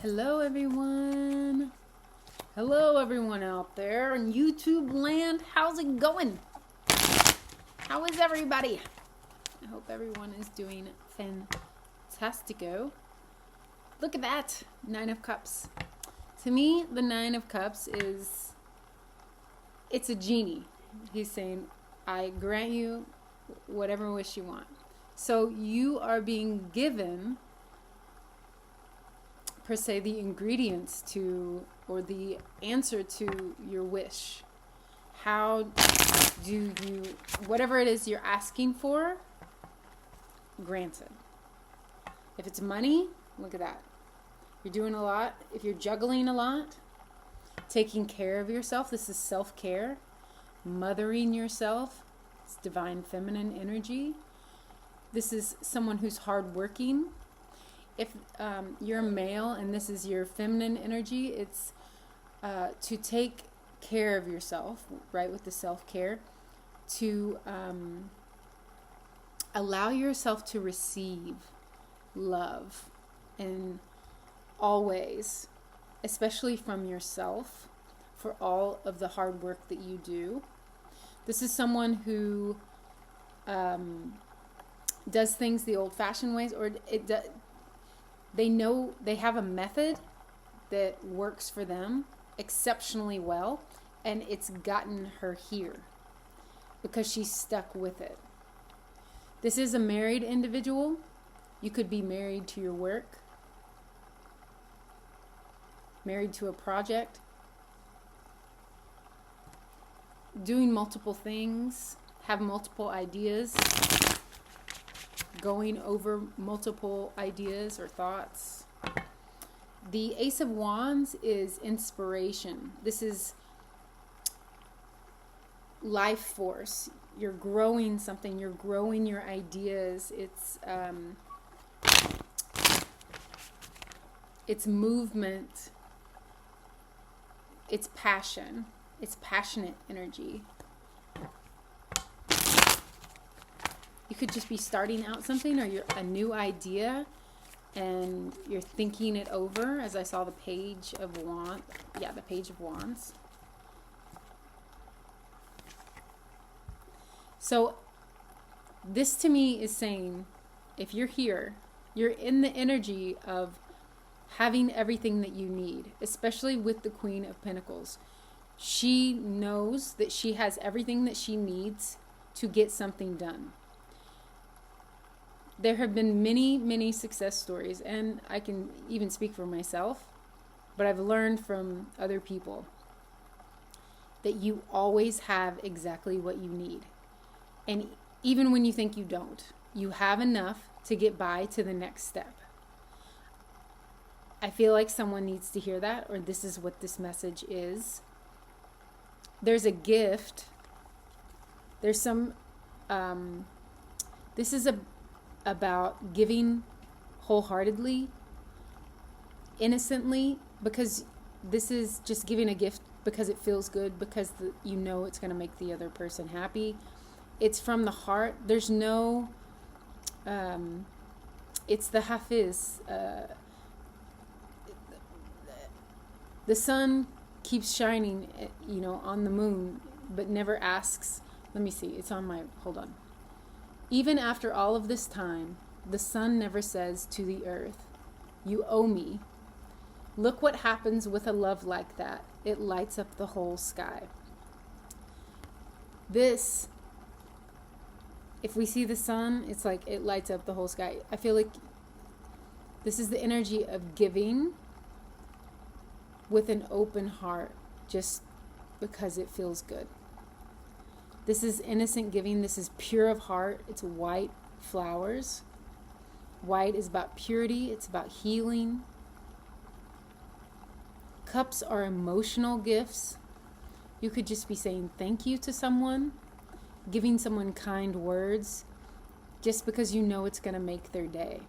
Hello, everyone. Hello, everyone out there in YouTube land. How's it going? How is everybody? I hope everyone is doing fantastico. Look at that, Nine of Cups. To me, the Nine of Cups it's a genie. He's saying, I grant you whatever wish you want. So you are being given, per se, the ingredients to, or the answer to your wish. How do you, whatever it is you're asking for, granted. If it's money, look at that. You're doing a lot. If you're juggling a lot, taking care of yourself, this is self-care. Mothering yourself, it's divine feminine energy. This is someone who's hardworking. If you're a male and this is your feminine energy, it's to take care of yourself, right, with the self-care, to allow yourself to receive love in all ways, especially from yourself, for all of the hard work that you do. This is someone who does things the old-fashioned ways, or they know they have a method that works for them exceptionally well, and it's gotten her here because she's stuck with it. This is a married individual. You could be married to your work, married to a project, doing multiple things, have multiple ideas, going over multiple ideas or thoughts. The Ace of Wands is inspiration. This is life force. You're growing something. You're growing your ideas. It's movement. It's passion. It's passionate energy. You could just be starting out something, or you're a new idea and you're thinking it over, as I saw the Page of Wands. Yeah, the Page of Wands. So this to me is saying, if you're here, you're in the energy of having everything that you need, especially with the Queen of Pentacles. She knows that she has everything that she needs to get something done. There have been many, many success stories, and I can even speak for myself, but I've learned from other people that you always have exactly what you need. And even when you think you don't, you have enough to get by to the next step. I feel like someone needs to hear that, or this is what this message is. There's a gift. There's some, this is about giving wholeheartedly, innocently, because this is just giving a gift because it feels good, because you know it's going to make the other person happy. It's from the heart. There's no, it's the Hafiz. The sun keeps shining, on the moon, but never asks. Let me see. It's on my, hold on. Even after all of this time, the sun never says to the earth, you owe me. Look what happens with a love like that. It lights up the whole sky. This, if we see the sun, it's like it lights up the whole sky. I feel like this is the energy of giving with an open heart, just because it feels good. This is innocent giving. This is pure of heart. It's white flowers. White is about purity. It's about healing. Cups are emotional gifts. You could just be saying thank you to someone, giving someone kind words, just because you know it's going to make their day.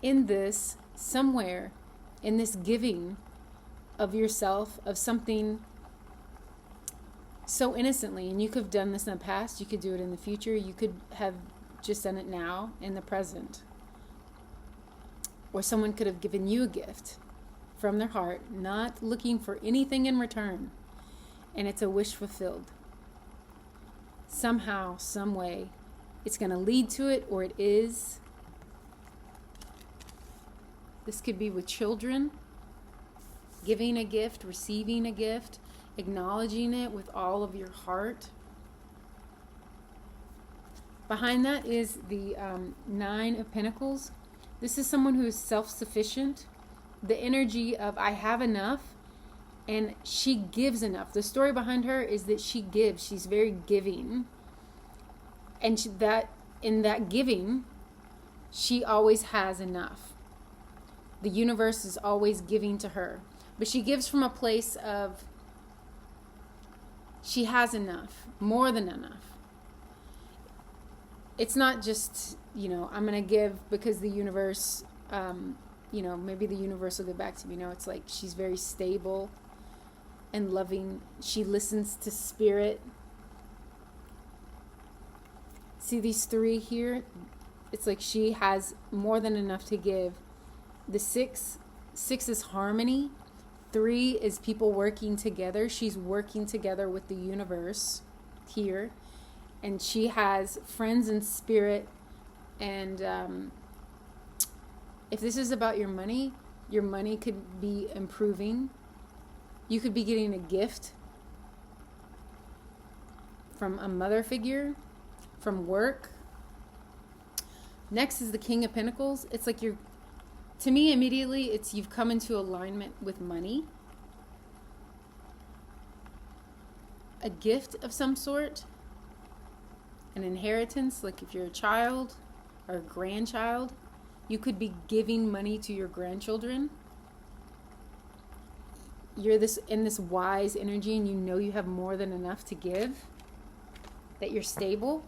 In this, somewhere, in this giving of yourself, of something so innocently, and you could have done this in the past, you could do it in the future, you could have just done it now, in the present. Or someone could have given you a gift from their heart, not looking for anything in return, and it's a wish fulfilled. Somehow, some way, it's going to lead to it, or it is. This could be with children, giving a gift, receiving a gift, acknowledging it with all of your heart. Behind that is the Nine of Pentacles. This is someone who is self-sufficient. The energy of I have enough, and she gives enough. The story behind her is that she gives. She's very giving. And that in that giving, she always has enough. The universe is always giving to her. But she gives from a place of she has enough, more than enough. It's not just, I'm going to give because the universe, maybe the universe will get back to me. No, it's like she's very stable and loving. She listens to spirit. See these three here? It's like she has more than enough to give. The six is harmony. 3 is people working together. She's working together with the universe here. And she has friends in spirit. And if this is about your money could be improving. You could be getting a gift from a mother figure, from work. Next is the King of Pentacles. It's like to me immediately, you've come into alignment with money. A gift of some sort. An inheritance, like if you're a child or a grandchild, you could be giving money to your grandchildren. You're in this wise energy, and you have more than enough to give, that you're stable.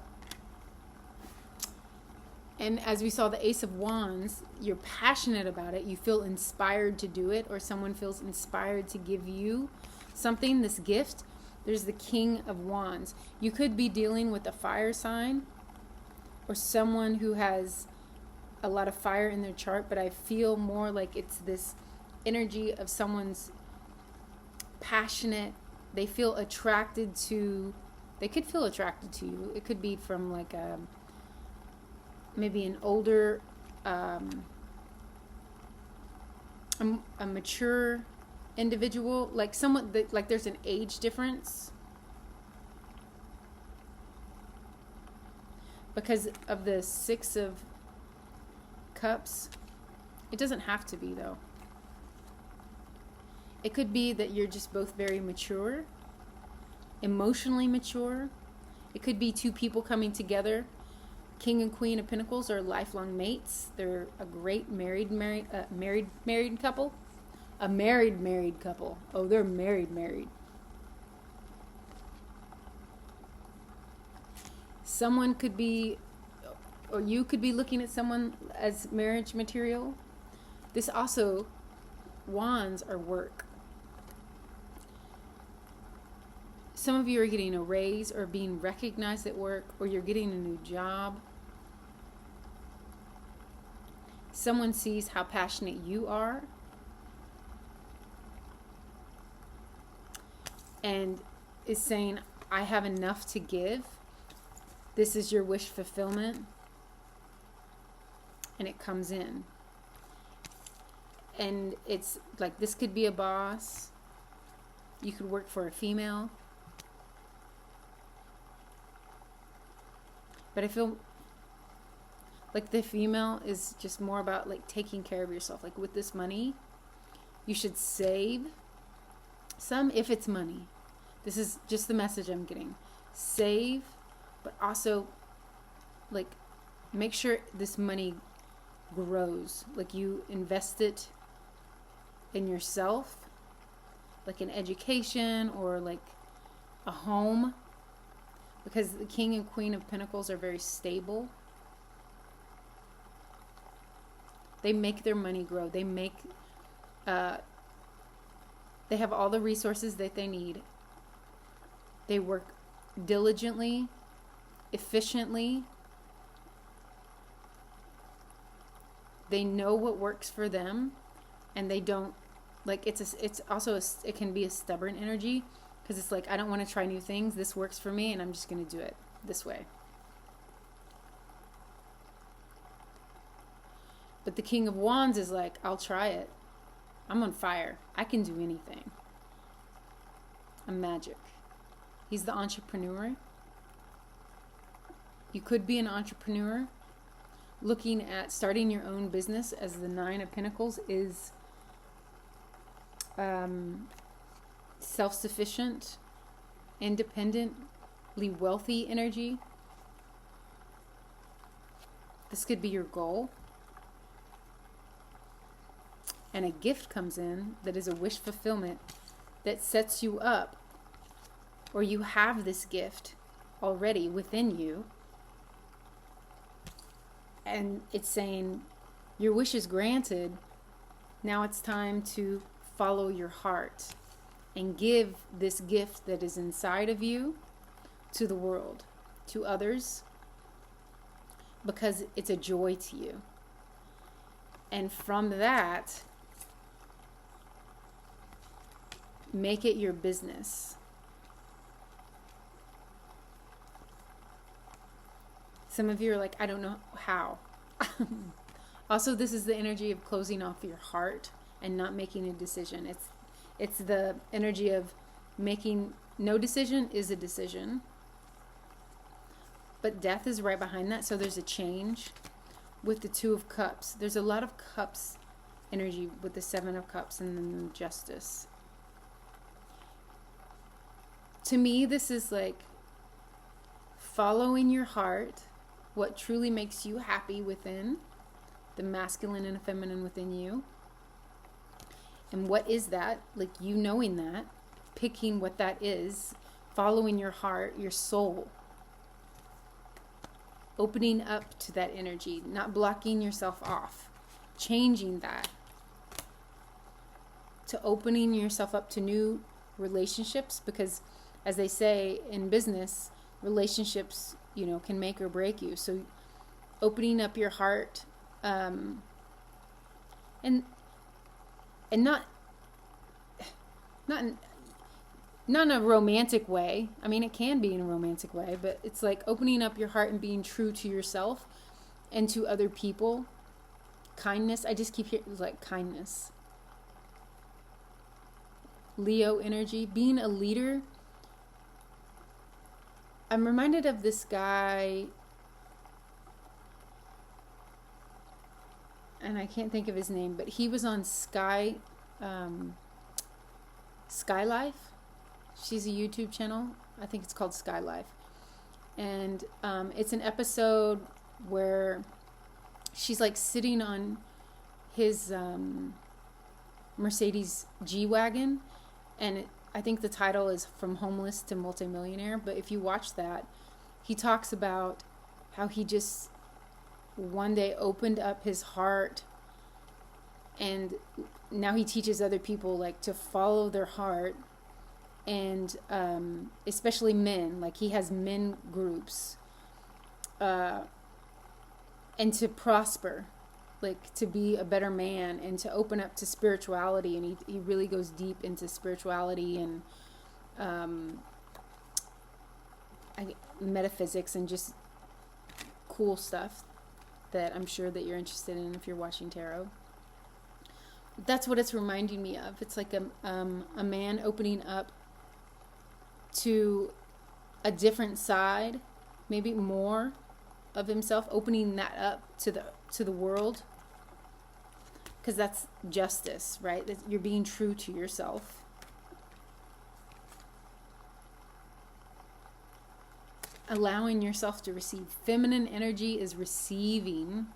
And as we saw the Ace of Wands, you're passionate about it. You feel inspired to do it, or someone feels inspired to give you something, this gift. There's the King of Wands. You could be dealing with a fire sign or someone who has a lot of fire in their chart, but I feel more like it's this energy of someone's passionate. They feel attracted to, they could feel attracted to you. It could be from like maybe an older, a mature individual, like someone that, like there's an age difference because of the 6 of Cups. It doesn't have to be, though. It could be that you're just both very mature, emotionally mature. It could be 2 people coming together. King and Queen of Pentacles are lifelong mates. They're a great married couple. A married couple. Oh, they're married. Someone could be, or you could be looking at someone as marriage material. This also, wands are work. Some of you are getting a raise or being recognized at work, or you're getting a new job. Someone sees how passionate you are and is saying, I have enough to give. This is your wish fulfillment. And it comes in. And it's like, this could be a boss. You could work for a female. But I feel like the female is just more about like taking care of yourself. Like with this money, you should save some if it's money. This is just the message I'm getting. Save, but also like make sure this money grows. Like you invest it in yourself, like in education or like a home. Because the King and Queen of Pentacles are very stable. They make their money grow. They have all the resources that they need. They work diligently, efficiently. they know what works for them, and they don't, like, it's also it can be a stubborn energy, because it's like, I don't want to try new things. This works for me, and I'm just going to do it this way. But the King of Wands is like, I'll try it. I'm on fire. I can do anything. I'm magic. He's the entrepreneur. You could be an entrepreneur. Looking at starting your own business, as the Nine of Pentacles is self-sufficient, independently wealthy energy. This could be your goal. And a gift comes in that is a wish fulfillment that sets you up, or you have this gift already within you. And it's saying, your wish is granted. Now it's time to follow your heart and give this gift that is inside of you to the world, to others, because it's a joy to you. And from that, make it your business. Some of you are like, I don't know how. Also, this is the energy of closing off your heart and not making a decision. It's the energy of making no decision is a decision. But death is right behind that, so there's a change with the Two of Cups. There's a lot of cups energy with the Seven of Cups and then the Justice. To me, this is like following your heart, what truly makes you happy within, the masculine and feminine within you. And what is that? Like, you knowing that, picking what that is, following your heart, your soul. Opening up to that energy, not blocking yourself off. Changing that. To opening yourself up to new relationships, because as they say in business, relationships, can make or break you. So opening up your heart, and not in a romantic way. I mean, it can be in a romantic way, but it's like opening up your heart and being true to yourself and to other people. Kindness. I just keep hearing like kindness. Leo energy. Being a leader. I'm reminded of this guy, and I can't think of his name, but he was on Sky Life. She's a YouTube channel. I think it's called Sky Life. And it's an episode where she's like sitting on his Mercedes G-Wagon, and I think the title is From Homeless to Multimillionaire. But if you watch that, he talks about how he just one day opened up his heart, and now he teaches other people like to follow their heart, and especially men. Like, he has men groups, and to prosper, like to be a better man and to open up to spirituality. And he really goes deep into spirituality and metaphysics and just cool stuff that I'm sure that you're interested in if you're watching tarot. That's what it's reminding me of. It's like a man opening up to a different side, maybe more of himself, opening that up to the world, because that's justice, right? That you're being true to yourself. Allowing yourself to receive. Feminine energy is receiving,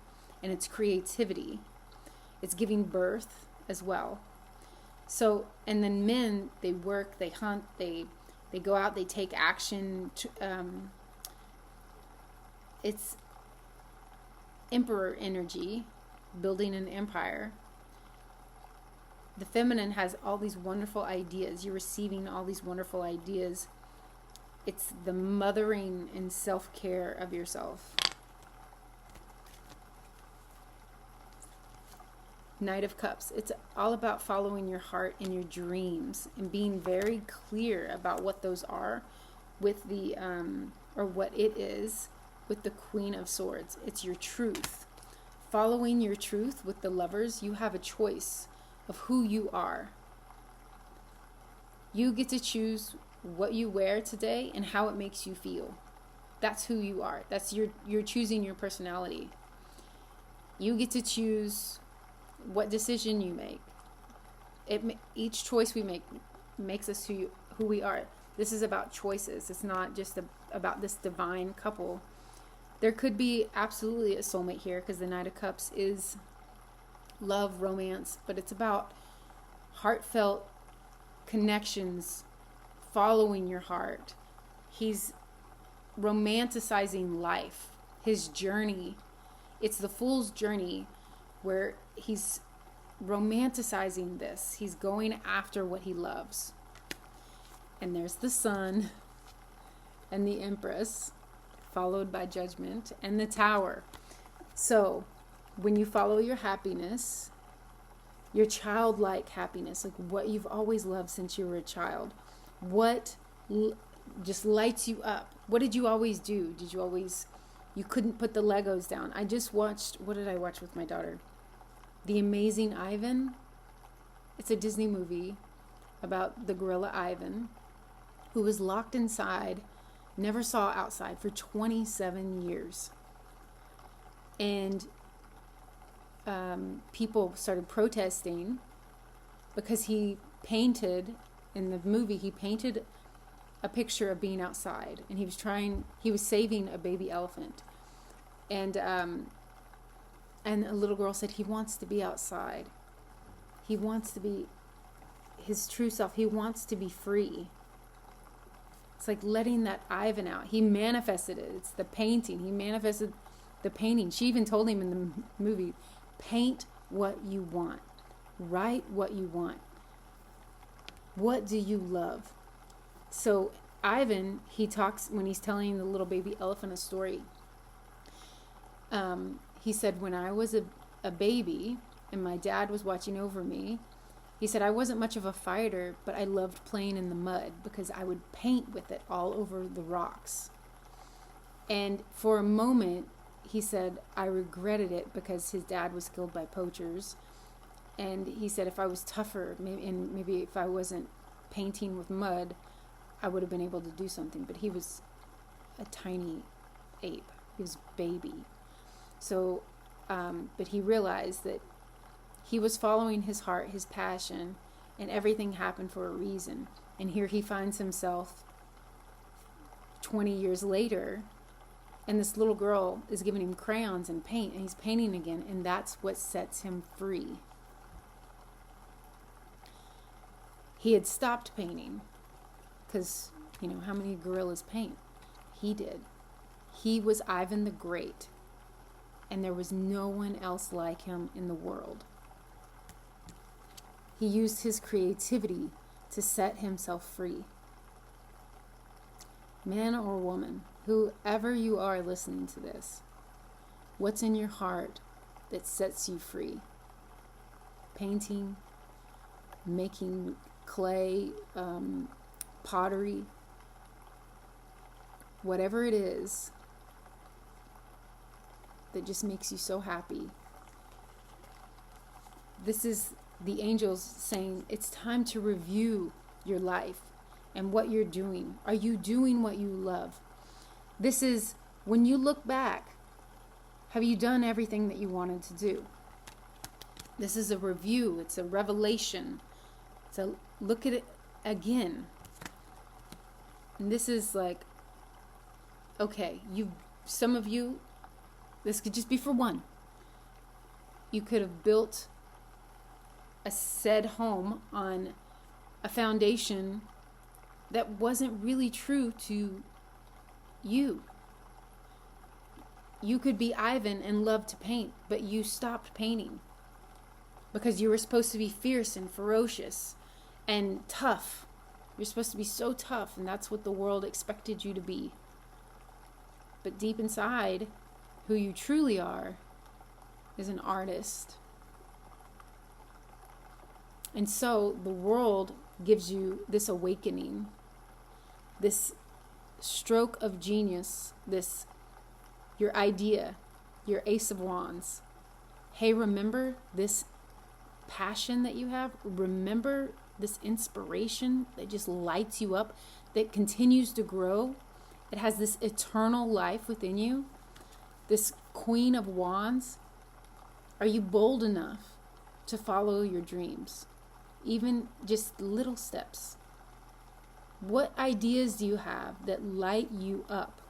and it's creativity. It's giving birth as well. So, and then men, they work, they hunt, they go out, they take action. It's emperor energy, building an empire. The feminine has all these wonderful ideas. You're receiving all these wonderful ideas. It's the mothering and self-care of yourself. Knight of Cups. It's all about following your heart and your dreams and being very clear about what those are with the, or what it is with the Queen of Swords. It's your truth. Following your truth with the Lovers, you have a choice of who you are. You get to choose what you wear today and how it makes you feel. That's who you are. That's you're choosing your personality. You get to choose what decision you make. Each choice we make makes us who we are. This is about choices. It's not just about this divine couple. There could be absolutely a soulmate here because the Knight of Cups is love, romance, but it's about heartfelt connections, following your heart. He's romanticizing life, his journey. It's the Fool's journey where he's romanticizing this. He's going after what he loves. And there's the Sun and the Empress, followed by Judgment and the Tower. So when you follow your happiness, your childlike happiness, like what you've always loved since you were a child, what just lights you up? What did you always do? You couldn't put the Legos down. I just watched, what did I watch with my daughter? The Amazing Ivan. It's a Disney movie about the gorilla Ivan, who was locked inside, never saw outside for 27 years. And people started protesting because he painted, in the movie, he painted a picture of being outside, and he was saving a baby elephant. And a little girl said he wants to be outside. He wants to be his true self. He wants to be free. It's like letting that Ivan out. He manifested it. It's the painting. He manifested the painting. She even told him in the movie, paint what you want. Write what you want. What do you love? So Ivan, he talks when he's telling the little baby elephant a story. He said, when I was a baby and my dad was watching over me, he said, I wasn't much of a fighter, but I loved playing in the mud because I would paint with it all over the rocks. And for a moment, he said, I regretted it because his dad was killed by poachers. And he said, if I was tougher, maybe if I wasn't painting with mud, I would have been able to do something. But he was a tiny ape. He was a baby. So, but he realized that he was following his heart, his passion, and everything happened for a reason. And here he finds himself 20 years later, and this little girl is giving him crayons and paint, and he's painting again, and that's what sets him free. He had stopped painting because, how many gorillas paint? He did. He was Ivan the Great, and there was no one else like him in the world. He used his creativity to set himself free. Man or woman, whoever you are listening to this, what's in your heart that sets you free? Painting, making clay, pottery, whatever it is that just makes you so happy. This is the angels saying it's time to review your life and what you're doing. Are you doing what you love? This is when you look back, have you done everything that you wanted to do? This is a review. It's a revelation. It's a look at it again. And this is like, okay, some of you, this could just be for one. You could have built a said home on a foundation that wasn't really true to you. You could be Ivan and love to paint, but you stopped painting because you were supposed to be fierce and ferocious and tough. You're supposed to be so tough, and that's what the world expected you to be. But deep inside, who you truly are is an artist. And so the world gives you this awakening, this stroke of genius, this your idea, your Ace of Wands. Hey, remember this passion that you have? Remember this inspiration that just lights you up, that continues to grow? It has this eternal life within you. This Queen of Wands. Are you bold enough to follow your dreams? Even just little steps. What ideas do you have that light you up?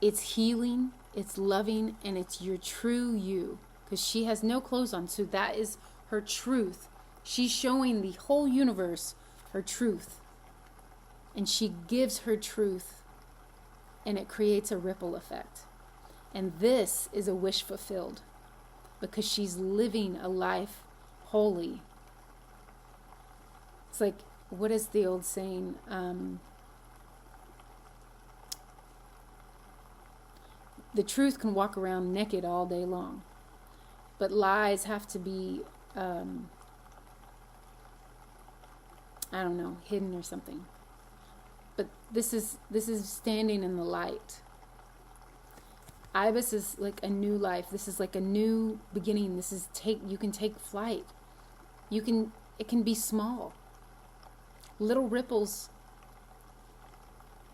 It's healing, it's loving, and it's your true you. Because she has no clothes on, so that is her truth. She's showing the whole universe her truth. And she gives her truth, and it creates a ripple effect. And this is a wish fulfilled, because she's living a life holy. It's like, what is the old saying? The truth can walk around naked all day long, but lies have to be, hidden or something. But this is standing in the light. Ibis is like a new life. This is like a new beginning. You can take flight. It can be small. Little ripples,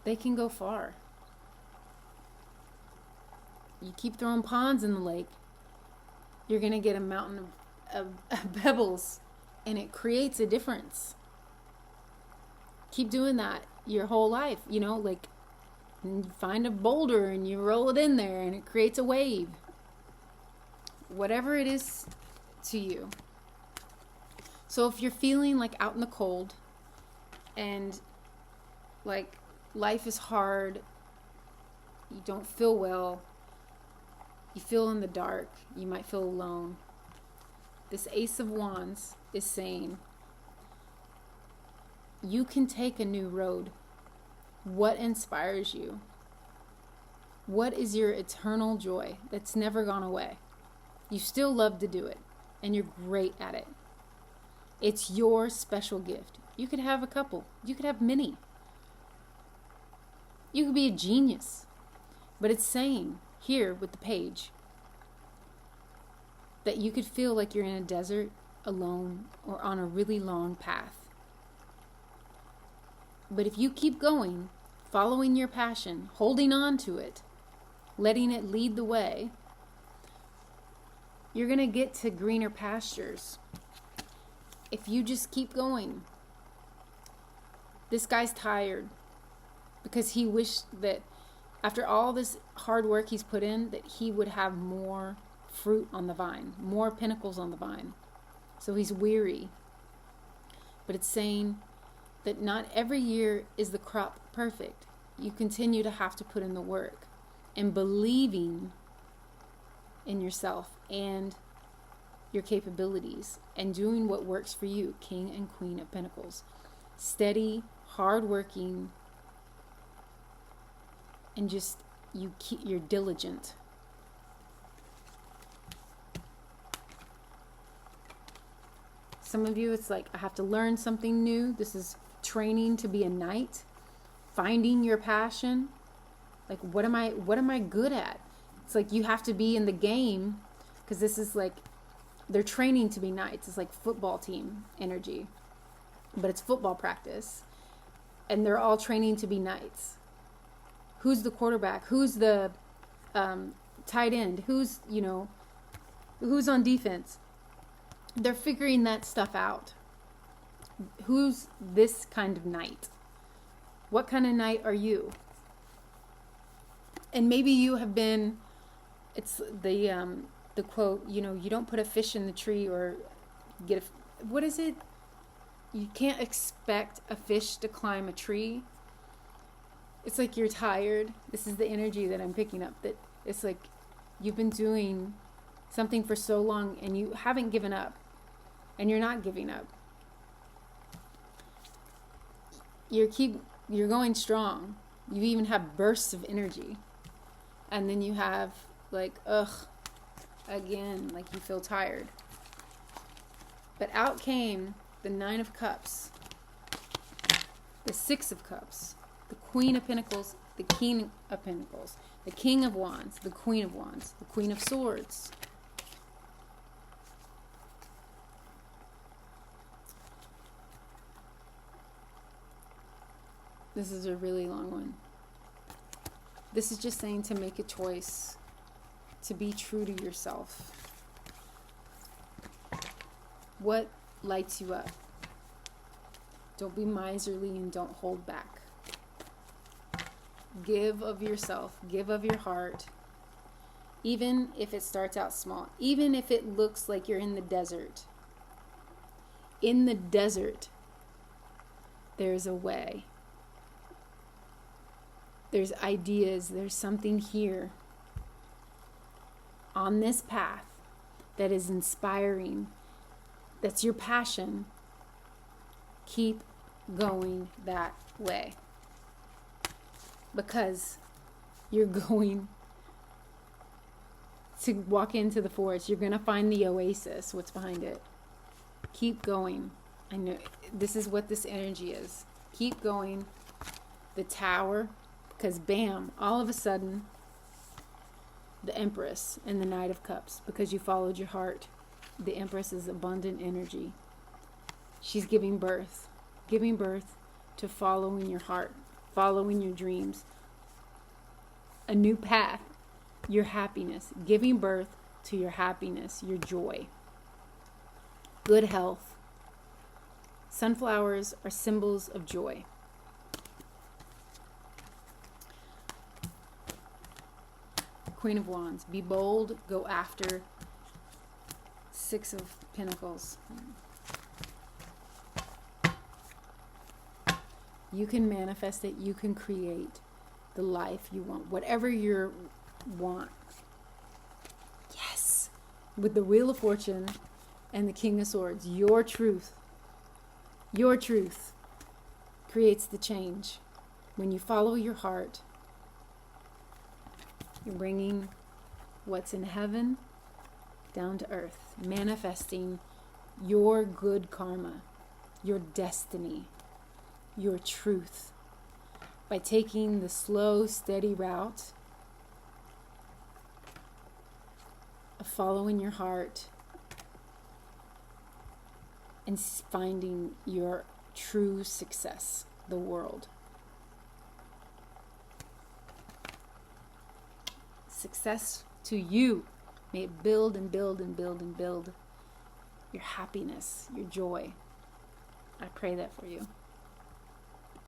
they can go far. You keep throwing ponds in the lake, you're going to get a mountain of pebbles, and it creates a difference. Keep doing that your whole life, like you find a boulder and you roll it in there and it creates a wave. Whatever it is to you. So if you're feeling like out in the cold and like life is hard, you don't feel well, you feel in the dark, you might feel alone, this Ace of Wands is saying you can take a new road. What inspires you? What is your eternal joy that's never gone away? You still love to do it, and you're great at it. It's your special gift. You could have a couple. You could have many. You could be a genius. But it's saying here with the page that you could feel like you're in a desert alone or on a really long path. But if you keep going, following your passion, holding on to it, letting it lead the way, you're going to get to greener pastures. If you just keep going. This guy's tired because he wished that after all this hard work he's put in, that he would have more fruit on the vine, more pinnacles on the vine. So he's weary. But it's saying that not every year is the crop perfect. You continue to have to put in the work and believing in yourself and your capabilities and doing what works for you, King and Queen of Pentacles. Steady, hardworking, and just you're diligent. Some of you, it's like, I have to learn something new. This is training to be a knight, finding your passion. Like, what am I good at? It's like you have to be in the game, because this is like they're training to be knights. It's like football team energy, but it's football practice, and they're all training to be knights. Who's the quarterback? Who's the tight end? Who's on defense? They're figuring that stuff out. Who's this kind of knight? What kind of knight are you? And maybe you have been, it's the quote, you don't put a fish in the tree or get what is it? You can't expect a fish to climb a tree. It's like you're tired. This is the energy that I'm picking up, that it's like you've been doing something for so long and you haven't given up, and you're not giving up. You're going strong. You even have bursts of energy. And then you have like, I again, like you feel tired. But out came the Nine of Cups, the Six of Cups, the Queen of Pentacles, the King of Pentacles, the King of Wands, the Queen of Wands, the Queen of Swords. This is a really long one. This is just saying to make a choice, to be true to yourself. What lights you up? Don't be miserly and don't hold back. Give of yourself, give of your heart, even if it starts out small, even if it looks like you're in the desert. In the desert, there's a way. There's ideas, there's something here on this path that is inspiring, that's your passion. Keep going that way, because you're going to walk into the forest. You're going to find the oasis, what's behind it. Keep going. I know this is what this energy is. Keep going. The Tower, because bam, all of a sudden, the Empress and the Knight of Cups, because you followed your heart. The Empress is abundant energy. She's giving birth to following your heart, following your dreams, a new path, your happiness, giving birth to your happiness, your joy, good health. Sunflowers are symbols of joy. Queen of Wands, be bold, go after. Six of Pentacles. You can manifest it. You can create the life you want. Whatever you want. Yes. With the Wheel of Fortune and the King of Swords. Your truth creates the change. When you follow your heart, you're bringing what's in heaven down to earth. Manifesting your good karma, your destiny, your truth, by taking the slow, steady route of following your heart and finding your true success, the world. Success to you. May it build and build and build and build your happiness, your joy. I pray that for you.